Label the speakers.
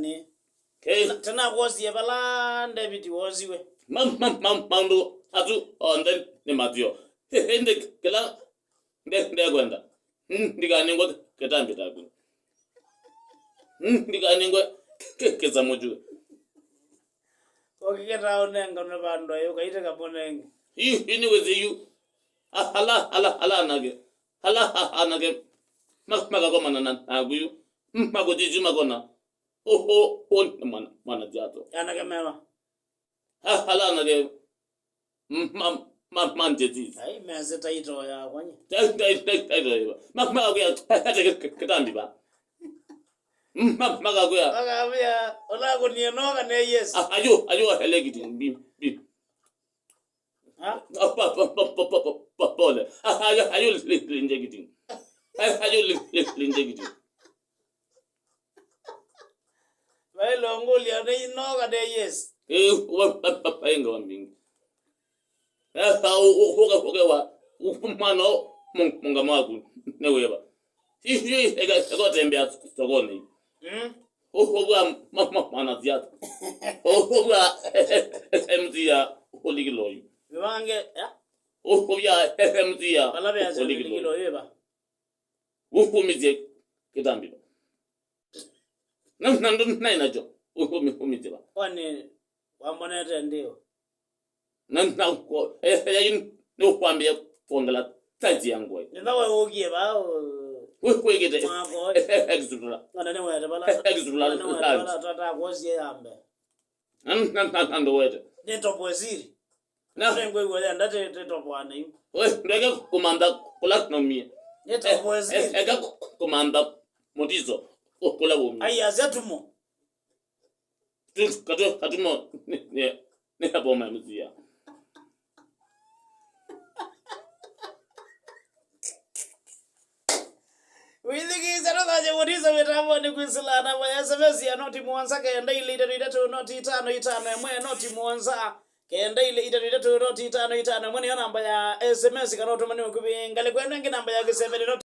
Speaker 1: ni tena wosi bala David wosiwe
Speaker 2: Mamando atu onde ni matio. Ende kela de gwenda. Ndiga ningwa ketambi taku. Ndiga ningwa keza moju.
Speaker 1: okiketa onenga ne bando yo kaite kabonenge
Speaker 2: Ini wezi yu. Ala nage. Ala anage. Maga goma na aguyu. Mago jiju magona. On mana jato.
Speaker 1: anakemewa
Speaker 2: Ala nage. Manjeti.
Speaker 1: ai meze taito ya kwanye
Speaker 2: Ketambi ba. Magagoya.
Speaker 1: akabia ola kunienoka ne yes
Speaker 2: Ayo helegiti bi.
Speaker 1: ha
Speaker 2: Pole. Ayo linjegiti. Ayo linjegiti.
Speaker 1: bailo ngoli ne inoka ne yes
Speaker 2: Paenga wambingi. Hoga mano munga magu neweba. Hihi ega tembea sokoni. Hoga mana ziata. Hoga MTA holigloy.
Speaker 1: biwange ya
Speaker 2: Hoga MTA
Speaker 1: bala bya
Speaker 2: holigloy.
Speaker 1: kilo yeba
Speaker 2: Uhumize kitambi. Nandu nainajo. Uhumize ba.
Speaker 1: kwani wambonete ndio
Speaker 2: Na ko yayin no kwambia fongala taji yangu.
Speaker 1: ndawe ogie ba
Speaker 2: We get it.
Speaker 1: mako
Speaker 2: Extra.
Speaker 1: ngana ne wete bala
Speaker 2: Extra.
Speaker 1: bala tata wosi yambe
Speaker 2: And wait.
Speaker 1: ne topo ziri
Speaker 2: Na
Speaker 1: ngwe ngwe ndate te topo ane
Speaker 2: we ndege komanda kula no mi.
Speaker 1: ne topo ziri
Speaker 2: Ega komanda motizo kula bo mi.
Speaker 1: ai azetumo
Speaker 2: Katumo ne hapo mamzia.
Speaker 1: Wiliki zero kaje wodiza wetamo ni kwisilana wa SMS ya noti mwanza kenda ile ida to noti 5 mwe noti mwanza kenda ile ida to noti 5 mwe ni namba ya SMS kana otomani kubi ngale kwenda ngi namba ya 7